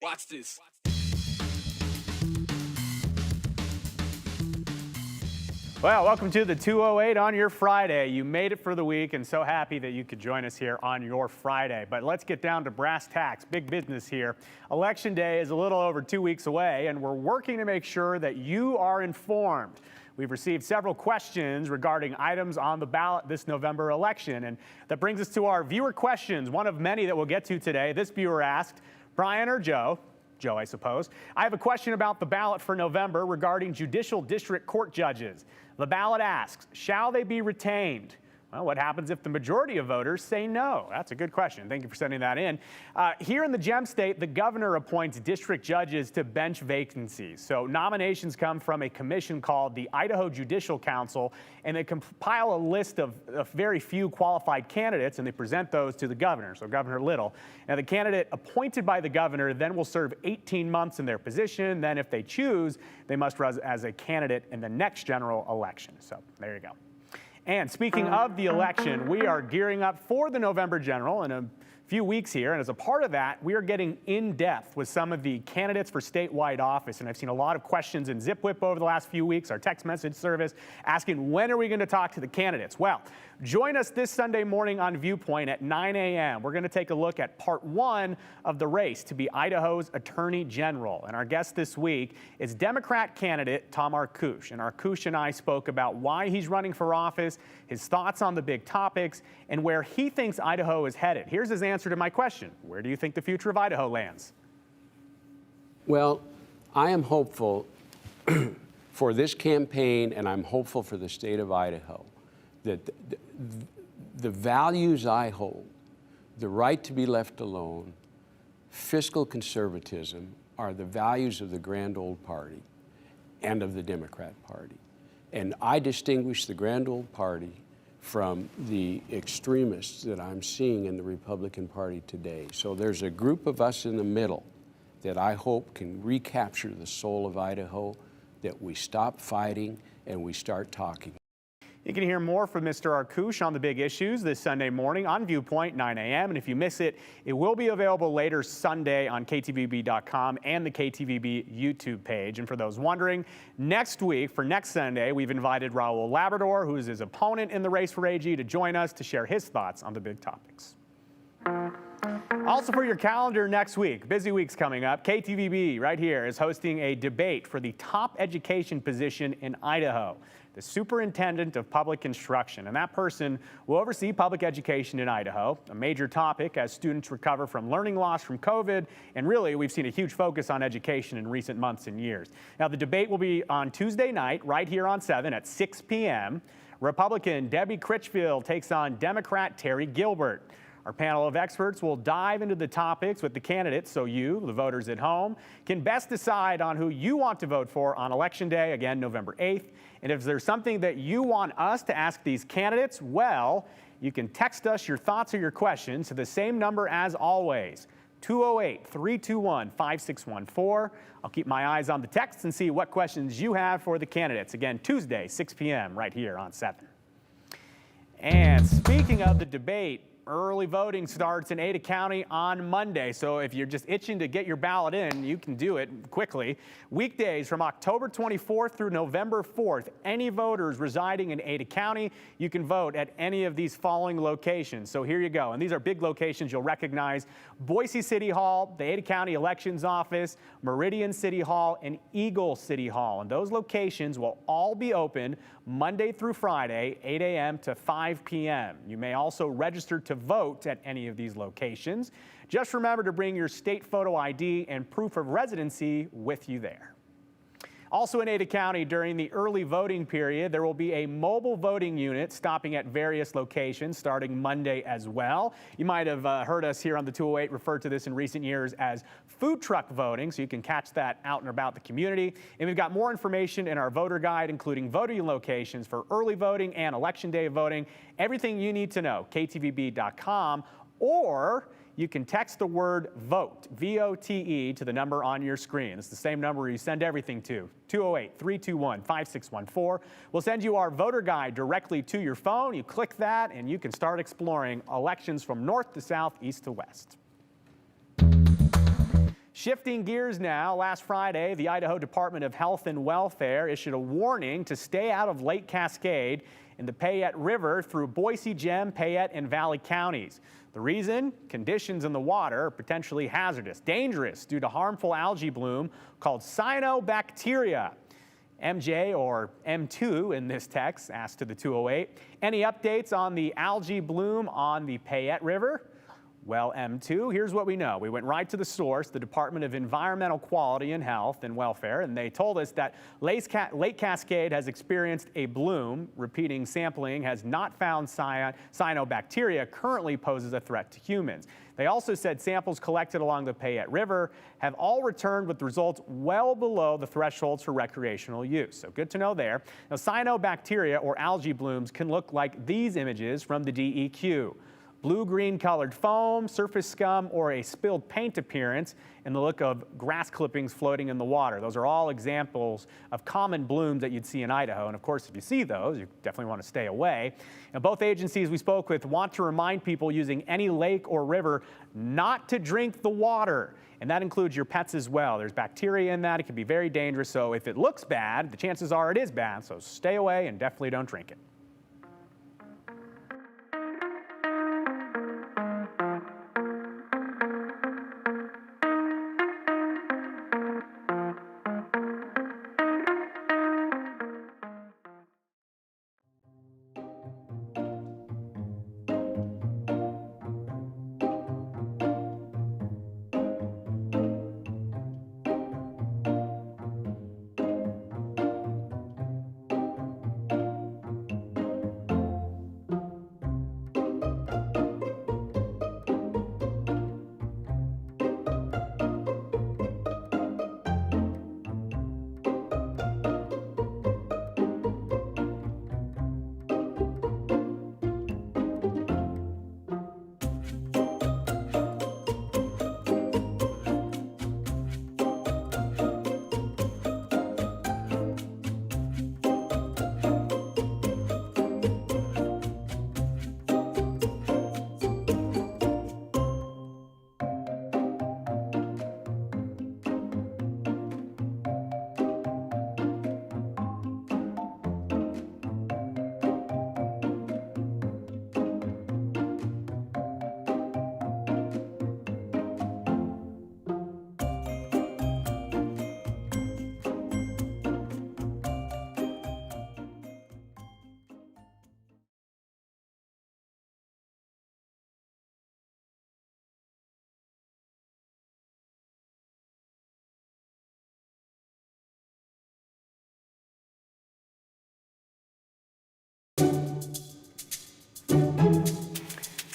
Watch this. Well, welcome to the 208 on your Friday. You made it for the week, and so happy that you could join us here on your Friday. But let's get down to brass tacks, big business here. Election Day is a little over 2 weeks away, and we're working to make sure that you are informed. We've received several questions regarding items on the ballot this November election, and that brings us to our viewer questions, one of many that we'll get to today. This viewer asked, Brian or Joe, I suppose, I have a question about the ballot for November regarding judicial district court judges. The ballot asks, shall they be retained? Well, what happens if the majority of voters say no? That's a good question. Thank you for sending that in. Here in the Gem State, the governor appoints district judges to bench vacancies. So nominations come from a commission called the Idaho Judicial Council, and they compile a list of very few qualified candidates, and they present those to the governor, so Governor Little. Now, the candidate appointed by the governor then will serve 18 months in their position. Then, if they choose, they must run as a candidate in the next general election. So there you go. And speaking of the election, we are gearing up for the November general in a few weeks here. And as a part of that, we are getting in depth with some of the candidates for statewide office. And I've seen a lot of questions in ZipWhip over the last few weeks, our text message service, asking when are we going to talk to the candidates? Well, join us this Sunday morning on Viewpoint at 9 a.m. We're going to take a look at part one of the race to be Idaho's Attorney General. And our guest this week is Democrat candidate Tom Arkoosh. And Arkoosh and I spoke about why he's running for office, his thoughts on the big topics, and where he thinks Idaho is headed. Here's his answer to my question. Where do you think the future of Idaho lands? Well, I am hopeful for this campaign, and I'm hopeful for the state of Idaho, that the values I hold, the right to be left alone, fiscal conservatism, are the values of the Grand Old Party and of the Democrat Party. And I distinguish the Grand Old Party from the extremists that I'm seeing in the Republican Party today. So there's a group of us in the middle that I hope can recapture the soul of Idaho, that we stop fighting and we start talking. You can hear more from Mr. Arkoosh on the big issues this Sunday morning on Viewpoint, 9 a.m. And if you miss it, it will be available later Sunday on KTVB.com and the KTVB YouTube page. And for those wondering, next week, for next Sunday, we've invited Raul Labrador, who is his opponent in the race for AG, to join us to share his thoughts on the big topics. Also for your calendar next week, busy weeks coming up, KTVB right here is hosting a debate for the top education position in Idaho, the Superintendent of Public Instruction. And that person will oversee public education in Idaho, a major topic as students recover from learning loss from COVID. And really, we've seen a huge focus on education in recent months and years. Now, the debate will be on Tuesday night, right here on 7 at 6 p.m. Republican Debbie Critchfield takes on Democrat Terry Gilbert. Our panel of experts will dive into the topics with the candidates so you, the voters at home, can best decide on who you want to vote for on Election Day, again, November 8th. And if there's something that you want us to ask these candidates, well, you can text us your thoughts or your questions to the same number as always, 208-321-5614. I'll keep my eyes on the texts and see what questions you have for the candidates. Again, Tuesday, 6 p.m. right here on 7. And speaking of the debate, early voting starts in Ada County on Monday, so if you're just itching to get your ballot in, you can do it quickly. Weekdays from October 24th through November 4th, any voters residing in Ada County, you can vote at any of these following locations. So here you go, and these are big locations you'll recognize: Boise City Hall, the Ada County Elections Office, Meridian City Hall, and Eagle City Hall. And those locations will all be open Monday through Friday, 8 a.m. to 5 p.m. You may also register to vote at any of these locations. Just remember to bring your state photo ID and proof of residency with you there. Also in Ada County, during the early voting period, there will be a mobile voting unit stopping at various locations starting Monday as well. You might have heard us here on the 208 refer to this in recent years as food truck voting, so you can catch that out and about the community. And we've got more information in our voter guide, including voting locations for early voting and Election Day voting. Everything you need to know, KTVB.com, or you can text the word VOTE, V-O-T-E, to the number on your screen. It's the same number you send everything to, 208-321-5614. We'll send you our voter guide directly to your phone. You click that, and you can start exploring elections from north to south, east to west. Shifting gears now, last Friday, the Idaho Department of Health and Welfare issued a warning to stay out of Lake Cascade in the Payette River through Boise, Gem, Payette, and Valley counties. The reason? Conditions in the water are potentially hazardous, dangerous due to harmful algae bloom called cyanobacteria. MJ, or M2 in this text, asked to the 208, any updates on the algae bloom on the Payette River? Well, M2, here's what we know. We went right to the source, the Department of Environmental Quality and Health and Welfare, and they told us that Lake Cascade has experienced a bloom. Repeating sampling has not found cyanobacteria currently poses a threat to humans. They also said samples collected along the Payette River have all returned with results well below the thresholds for recreational use. So good to know there. Now, cyanobacteria or algae blooms can look like these images from the DEQ. Blue-green colored foam, surface scum, or a spilled paint appearance, and the look of grass clippings floating in the water. Those are all examples of common blooms that you'd see in Idaho. And of course, if you see those, you definitely want to stay away. And both agencies we spoke with want to remind people using any lake or river not to drink the water. And that includes your pets as well. There's bacteria in that. It can be very dangerous. So if it looks bad, the chances are it is bad. So stay away and definitely don't drink it.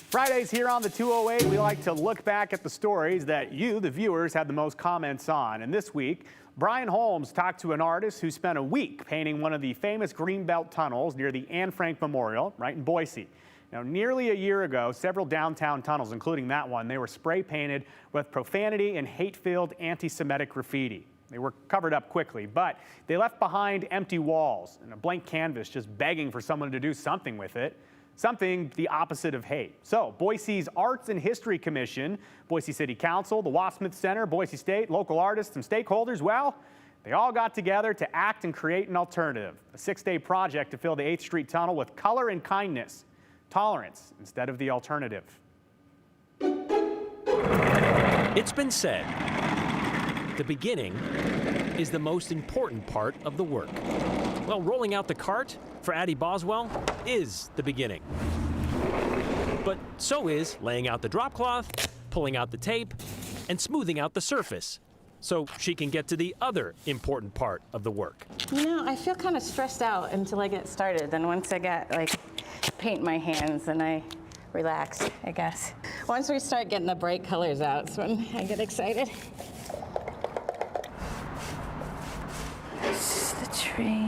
Fridays here on the 208, we like to look back at the stories that you, the viewers, had the most comments on. And this week, Brian Holmes talked to an artist who spent a week painting one of the famous Greenbelt tunnels near the Anne Frank Memorial, right in Boise. Now, nearly a year ago, several downtown tunnels, including that one, they were spray painted with profanity and hate-filled anti-Semitic graffiti. They were covered up quickly, but they left behind empty walls and a blank canvas just begging for someone to do something with it. Something the opposite of hate. So Boise's Arts and History Commission, Boise City Council, the Wadsmith Center, Boise State, local artists and stakeholders, well, they all got together to act and create an alternative. A 6-day project to fill the 8th Street Tunnel with color and kindness, tolerance instead of the alternative. It's been said, the beginning is the most important part of the work. Well, rolling out the cart for Addie Boswell is the beginning. But so is laying out the drop cloth, pulling out the tape, and smoothing out the surface so she can get to the other important part of the work. You know, I feel kind of stressed out until I get started. Then once I get, paint in my hands, and I relax, I guess. Once we start getting the bright colors out, that's when I get excited. The tree.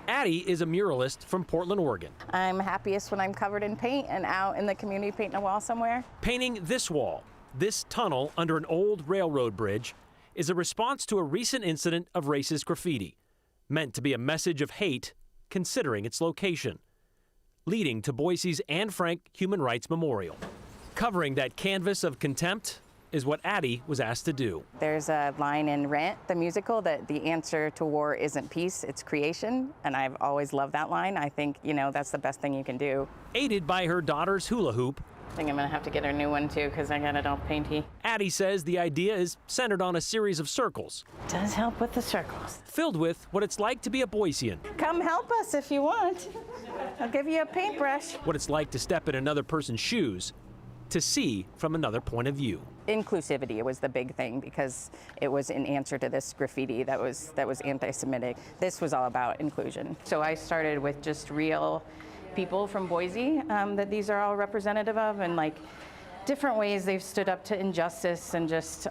Addie is a muralist from Portland, Oregon. I'm happiest when I'm covered in paint and out in the community painting a wall somewhere. Painting this wall, this tunnel under an old railroad bridge, is a response to a recent incident of racist graffiti, meant to be a message of hate considering its location, leading to Boise's Anne Frank Human Rights Memorial. Covering that canvas of contempt is what Addie was asked to do. There's a line in Rent, the musical, that the answer to war isn't peace, it's creation. And I've always loved that line. I think, that's the best thing you can do. Aided by her daughter's hula hoop, I think I'm gonna have to get her a new one too, because I got it all painty. Addie says the idea is centered on a series of circles, Does help with the circles. filled with what it's like to be a Boisean, Come help us if you want. I'll give you a paintbrush. what it's like to step in another person's shoes, to see from another point of view. Inclusivity was the big thing, because it was in answer to this graffiti that was anti-Semitic. This was all about inclusion. So I started with just real people from Boise that these are all representative of, and like different ways they've stood up to injustice and just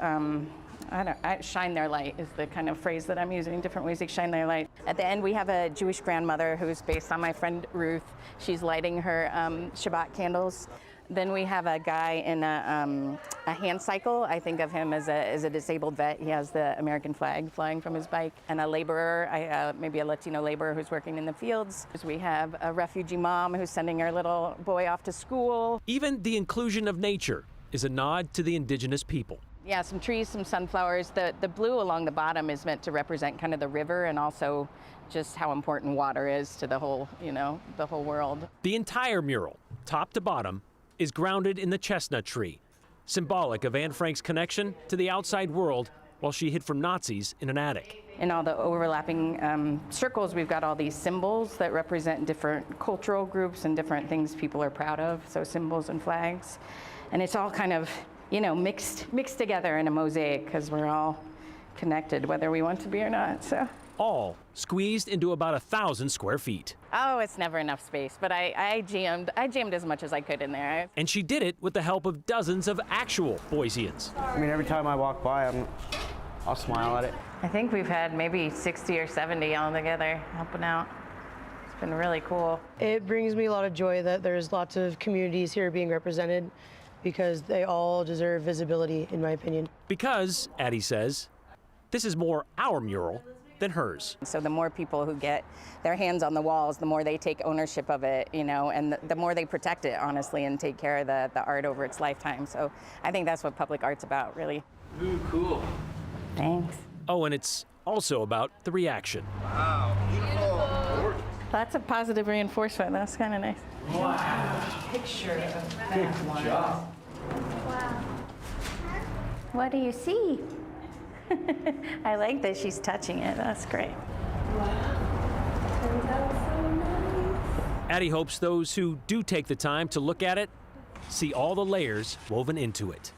shine their light is the kind of phrase that I'm using, different ways they shine their light. At the end, we have a Jewish grandmother who's based on my friend Ruth. She's lighting her Shabbat candles. Then we have a guy in a hand cycle. I think of him as a disabled vet. He has the American flag flying from his bike. And a laborer, maybe a Latino laborer who's working in the fields. We have a refugee mom who's sending her little boy off to school. Even the inclusion of nature is a nod to the indigenous people. Yeah, some trees, some sunflowers. The blue along the bottom is meant to represent kind of the river, and also just how important water is to the whole, the whole world. The entire mural, top to bottom, is grounded in the chestnut tree, symbolic of Anne Frank's connection to the outside world while she hid from Nazis in an attic. In all the overlapping circles, we've got all these symbols that represent different cultural groups and different things people are proud of, so symbols and flags. And it's all kind of, mixed together in a mosaic, because we're all connected, whether we want to be or not, so. All squeezed into about 1,000 square feet. Oh, it's never enough space, but I jammed as much as I could in there. And she did it with the help of dozens of actual Boiseans. I mean, every time I walk by, I'll smile at it. I think we've had maybe 60 or 70 all together helping out. It's been really cool. It brings me a lot of joy that there's lots of communities here being represented, because they all deserve visibility, in my opinion. Because, Addie says, this is more our mural than hers. So the more people who get their hands on the walls, the more they take ownership of it, and the more they protect it, honestly, and take care of the art over its lifetime. So I think that's what public art's about, really. Ooh, cool. Thanks. Oh, and it's also about the reaction. Wow, beautiful. Lots of positive reinforcement. That's kind of nice. Wow. Picture of that. Good job. Wow. What do you see? I like that she's touching it. That's great. Addie hopes those who do take the time to look at it see all the layers woven into it,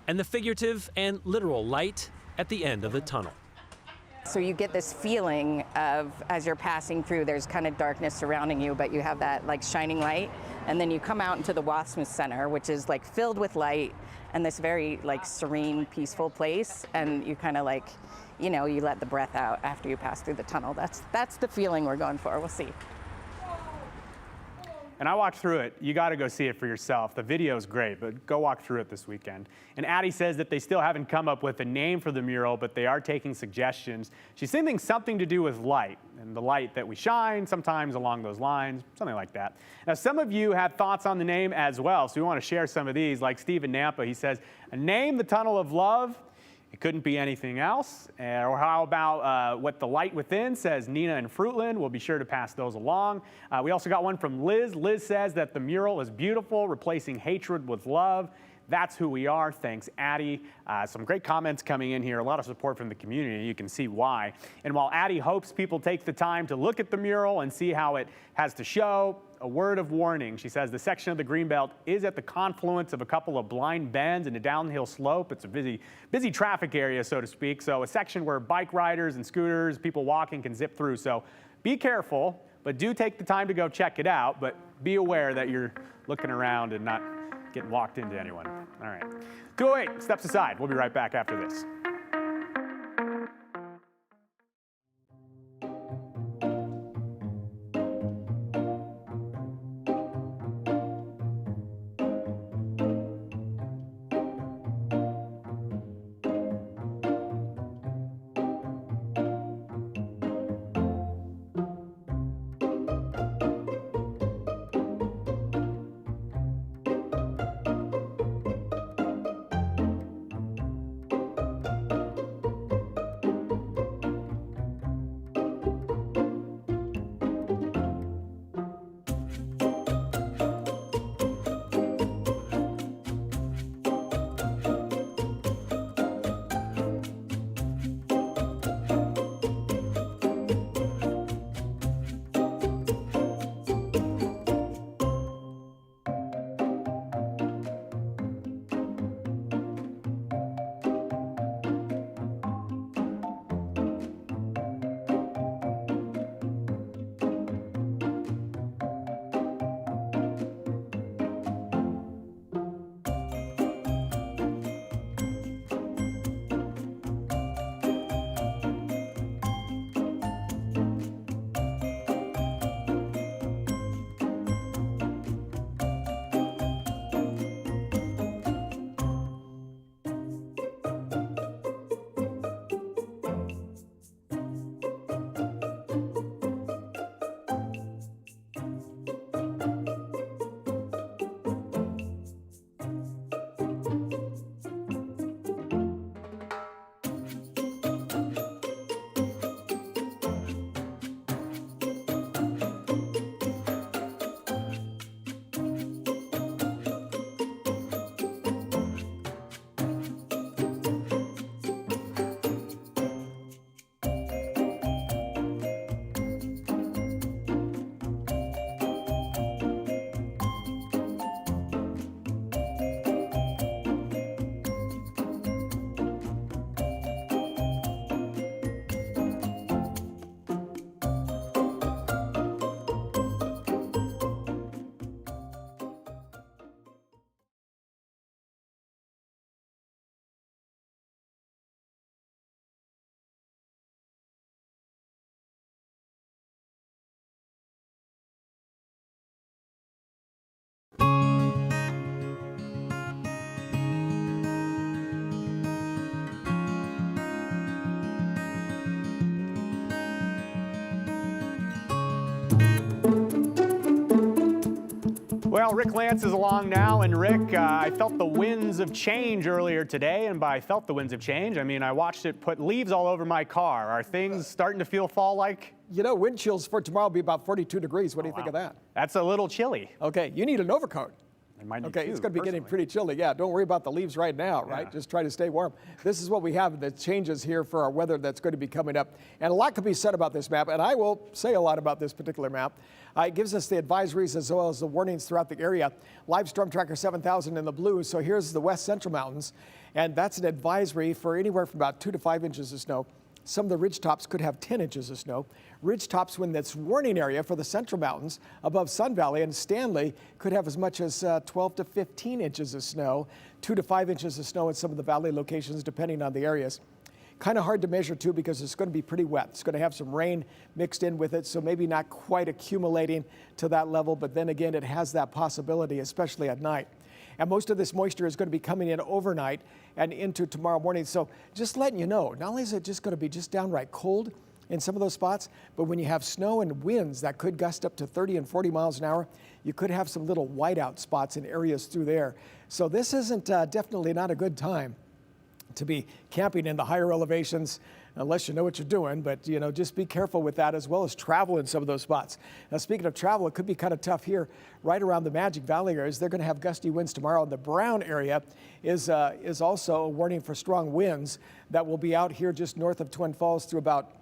and the figurative and literal light at the end of the tunnel. So you get this feeling of, as you're passing through, there's kind of darkness surrounding you, but you have that like shining light, and then you come out into the Wasmuth Center, which is like filled with light and this very like serene, peaceful place, and you kind of like, you let the breath out after you pass through the tunnel. That's the feeling we're going for. We'll see. And I walked through it. You got to go see it for yourself. The video is great, but go walk through it this weekend. And Addie says that they still haven't come up with a name for the mural, but they are taking suggestions. She's thinking something to do with light, and the light that we shine, sometimes along those lines, something like that. Now, some of you have thoughts on the name as well, so we want to share some of these. Like Stephen Nampa, he says, name the tunnel of love. It couldn't be anything else. Or how about what the light within, says Nina and Fruitland. We'll be sure to pass those along. We also got one from Liz. Liz says that the mural is beautiful, replacing hatred with love. That's who we are. Thanks, Addie. Some great comments coming in here. A lot of support from the community. You can see why. And while Addie hopes people take the time to look at the mural and see how it has to show, a word of warning. She says the section of the Greenbelt is at the confluence of a couple of blind bends and a downhill slope. It's a busy traffic area, so to speak. So a section where bike riders and scooters, people walking can zip through. So be careful, but do take the time to go check it out. But be aware that you're looking around and not getting walked into anyone. All right. 208 steps aside. We'll be right back after this. Well, Rick Lance is along now, and Rick, I felt the winds of change earlier today, and by felt the winds of change, I mean I watched it put leaves all over my car. Are things starting to feel fall-like? You know, wind chills for tomorrow will be about 42 degrees. What do you think of that? That's a little chilly. Okay, you need an overcoat. I might need Okay, two, it's going to be getting personally. pretty chilly. Yeah, don't worry about the leaves right now, right? Yeah. Just try to stay warm. This is what we have, the changes here for our weather that's going to be coming up. And a lot could be said about this map, and I will say a lot about this particular map. It gives us the advisories as well as the warnings throughout the area. Live Storm Tracker 7000 in the blue, so here's the West Central Mountains, and that's an advisory for anywhere from about 2 to 5 inches of snow. Some of the ridge tops could have 10 inches of snow. Ridge tops when that's warning area for the Central Mountains above Sun Valley and Stanley could have as much as 12 to 15 inches of snow, 2 to 5 inches of snow in some of the valley locations depending on the areas. Kind of hard to measure too because it's going to be pretty wet. It's going to have some rain mixed in with it, so maybe not quite accumulating to that level, but then again, it has that possibility, especially at night. And most of this moisture is going to be coming in overnight and into tomorrow morning. So just letting you know, not only is it just going to be just downright cold in some of those spots, but when you have snow and winds that could gust up to 30 and 40 miles an hour, you could have some little whiteout spots in areas through there. So this isn't definitely not a good time to be camping in the higher elevations unless you know what you're doing, but you know, just be careful with that as well as travel in some of those spots. Now, speaking of travel, it could be kind of tough here right around the Magic Valley areas. They're going to have gusty winds tomorrow. The Brown area is also a warning for strong winds that will be out here just north of Twin Falls through about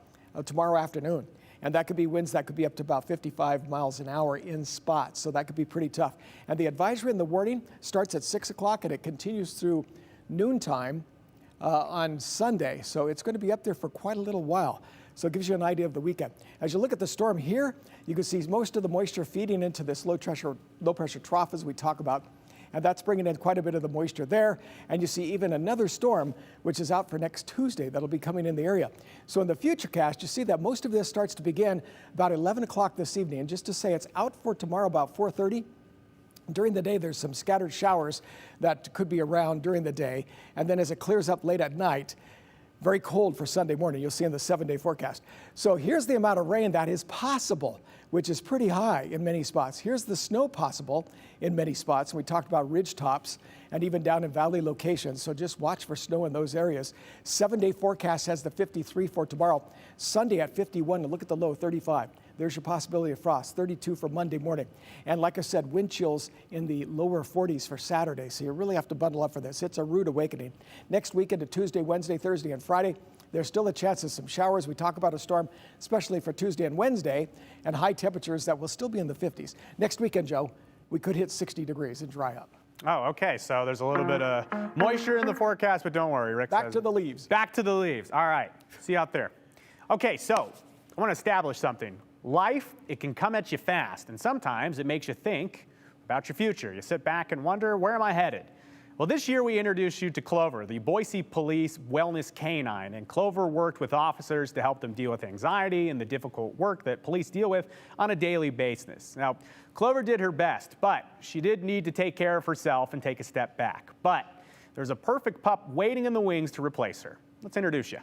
tomorrow afternoon. And that could be winds that could be up to about 55 miles an hour in spots. So that could be pretty tough. And the advisory and the warning starts at 6 o'clock and it continues through noontime on Sunday, so it's going to be up there for quite a little while. So it gives you an idea of the weekend. As you look at the storm here, you can see most of the moisture feeding into this low pressure trough as we talk about, and that's bringing in quite a bit of the moisture there. And you see even another storm, which is out for next Tuesday, that'll be coming in the area. So in the futurecast, you see that most of this starts to begin about 11 o'clock this evening. And just to say it's out for tomorrow about 4:30. During the day, there's some scattered showers that could be around during the day. And then as it clears up late at night, very cold for Sunday morning. You'll see in the 7-day forecast. So here's the amount of rain that is possible, which is pretty high in many spots. Here's the snow possible in many spots. We talked about ridge tops and even down in valley locations. So just watch for snow in those areas. 7-day forecast has the 53 for tomorrow. Sunday at 51, and look at the low, 35. There's your possibility of frost, 32 for Monday morning. And like I said, wind chills in the lower 40s for Saturday. So you really have to bundle up for this. It's a rude awakening. Next weekend to Tuesday, Wednesday, Thursday, and Friday, there's still a chance of some showers. We talk about a storm, especially for Tuesday and Wednesday, and high temperatures that will still be in the 50s. Next weekend, Joe, we could hit 60 degrees and dry up. Oh, okay. So there's a little bit of moisture in the forecast, but don't worry, Rick. Back to the leaves. Back to the leaves. All right. See you out there. Okay, so I want to establish something. Life, it can come at you fast, and sometimes it makes you think about your future. You sit back and wonder, where am I headed? Well, this year we introduced you to Clover, the Boise Police Wellness Canine, and Clover worked with officers to help them deal with anxiety and the difficult work that police deal with on a daily basis. Now, Clover did her best, but she did need to take care of herself and take a step back. But there's a perfect pup waiting in the wings to replace her. Let's introduce you.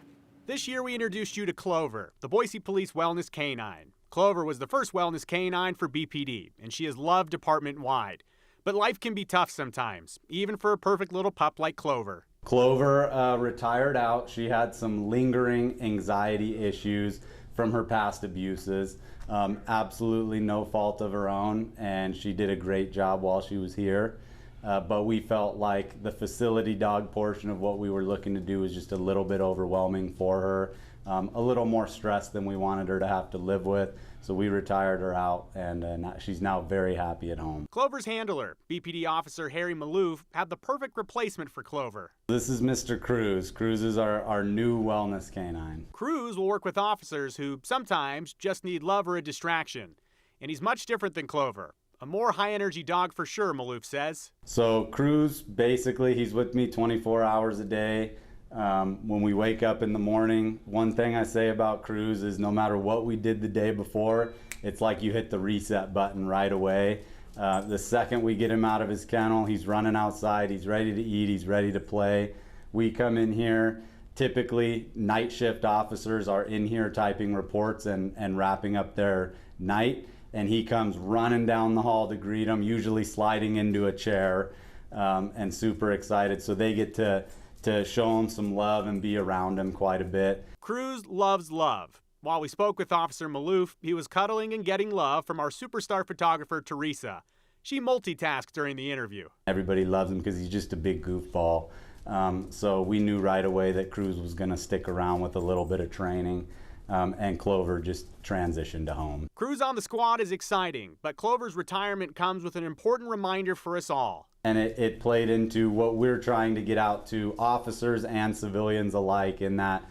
This year we introduced you to Clover, the Boise Police Wellness Canine. Clover was the first wellness canine for BPD, and she is loved department-wide. But life can be tough sometimes, even for a perfect little pup like Clover. Clover retired out. She had some lingering anxiety issues from her past abuses. Absolutely no fault of her own, and she did a great job while she was here. But we felt like the facility dog portion of what we were looking to do was just a little bit overwhelming for her. A little more stress than we wanted her to have to live with. So we retired her out, and she's now very happy at home. Clover's handler, BPD officer Harry Malouf, had the perfect replacement for Clover. This is Mr. Cruz. Cruz is our new wellness canine. Cruz will work with officers who sometimes just need love or a distraction. And he's much different than Clover. A more high-energy dog for sure, Malouf says. So Cruz, basically, he's with me 24 hours a day. When we wake up in the morning, one thing I say about Cruz is no matter what we did the day before, it's like you hit the reset button right away. The second we get him out of his kennel, he's running outside, he's ready to eat, he's ready to play. We come in here, typically night shift officers are in here typing reports and wrapping up their night. and he comes running down the hall to greet him, usually sliding into a chair, and super excited. So they get to show him some love and be around him quite a bit. Cruz loves love. While we spoke with Officer Maloof, he was cuddling and getting love from our superstar photographer, Teresa. She multitasked during the interview. Everybody loves him because he's just a big goofball. So we knew right away that Cruz was going to stick around with a little bit of training, and Clover just transitioned to home. Cruz on the squad is exciting, but Clover's retirement comes with an important reminder for us all. And it played into what we're trying to get out to officers and civilians alike, in that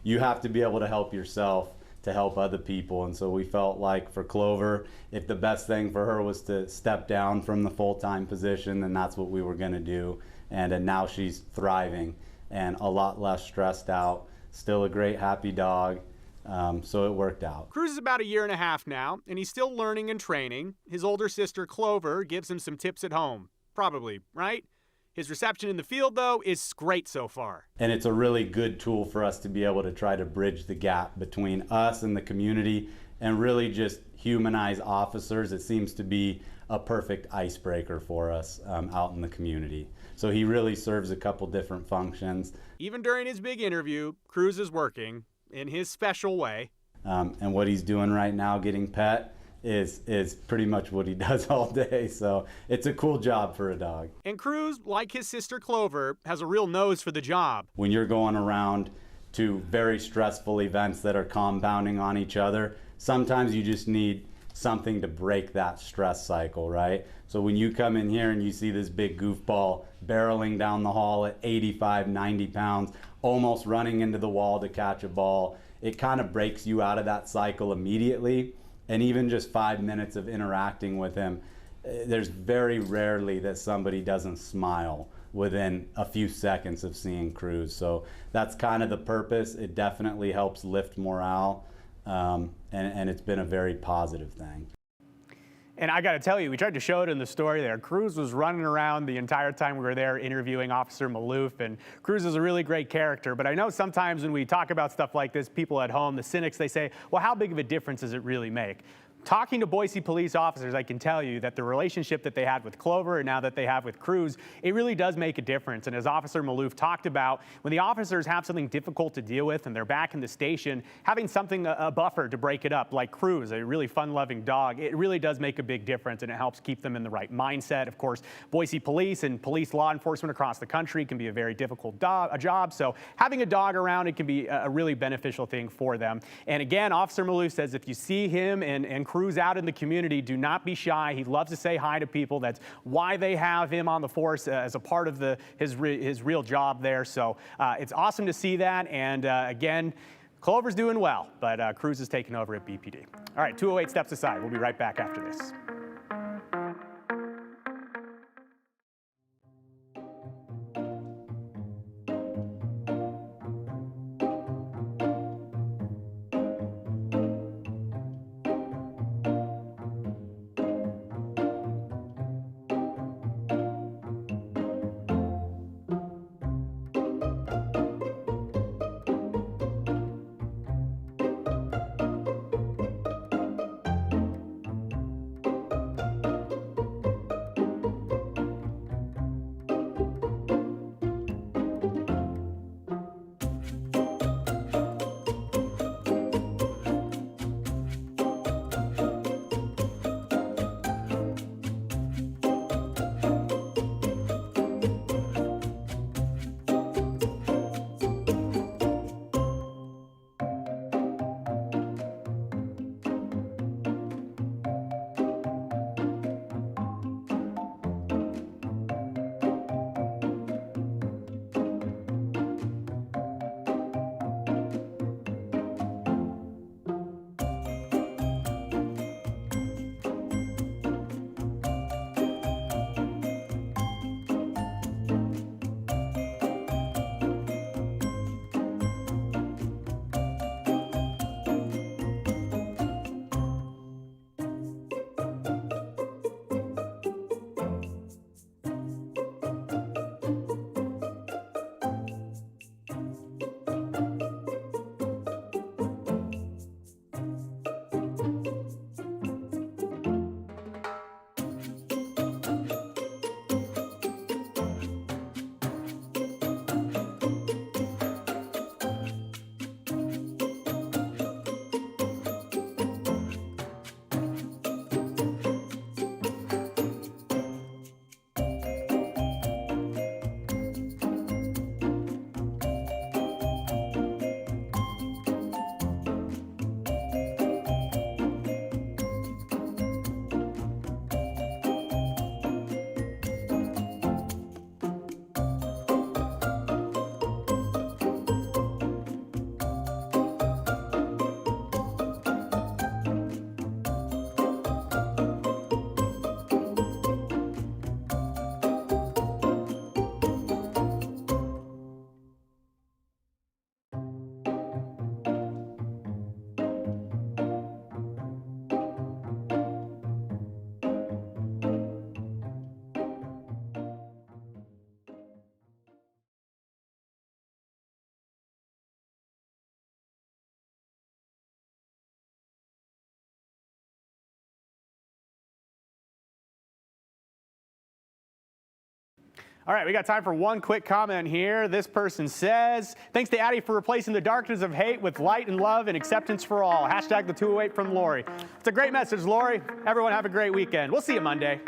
you have to be able to help yourself to help other people. And so we felt like for Clover, if the best thing for her was to step down from the full-time position, then that's what we were going to do. And now she's thriving and a lot less stressed out, still a great happy dog. So it worked out. Cruz is about 1.5 years now, and he's still learning and training. His older sister Clover gives him some tips at home. Probably, right? His reception in the field, though, is great so far. And it's a really good tool for us to be able to try to bridge the gap between us and the community and really just humanize officers. It seems to be a perfect icebreaker for us out in the community. So he really serves a couple different functions. Even during his big interview, Cruz is working in his special way. And what he's doing right now, getting pet, is pretty much what he does all day. So it's a cool job for a dog. And Cruz, like his sister Clover, has a real nose for the job. When you're going around to very stressful events that are compounding on each other, sometimes you just need something to break that stress cycle, right? So when you come in here and you see this big goofball barreling down the hall at 85, 90 pounds, almost running into the wall to catch a ball, it kind of breaks you out of that cycle immediately. And even just 5 minutes of interacting with him, there's very rarely that somebody doesn't smile within a few seconds of seeing Cruz. So that's kind of the purpose. It definitely helps lift morale, and it's been a very positive thing. And I got to tell you, we tried to show it in the story there. Cruz was running around the entire time we were there interviewing Officer Maloof, and Cruz is a really great character. But I know sometimes when we talk about stuff like this, people at home, the cynics, they say, well, how big of a difference does it really make? Talking to Boise police officers, I can tell you that the relationship that they had with Clover and now that they have with Cruz, it really does make a difference. And as Officer Maloof talked about, when the officers have something difficult to deal with and they're back in the station, having something, a buffer to break it up, like Cruz, a really fun-loving dog, it really does make a big difference, and it helps keep them in the right mindset. Of course, Boise police and police law enforcement across the country can be a very difficult job, so having a dog around, it can be a really beneficial thing for them. And again, Officer Maloof says if you see him and Cruz out in the community, do not be shy. He loves to say hi to people. That's why they have him on the force as a part of his real job there. So it's awesome to see that. And again, Clover's doing well, but Cruz is taking over at BPD. All right, 208 steps aside. We'll be right back after this. All right, we got time for one quick comment here. This person says, thanks to Addie for replacing the darkness of hate with light and love and acceptance for all. Hashtag the 208 from Lori. It's a great message, Lori. Everyone have a great weekend. We'll see you Monday.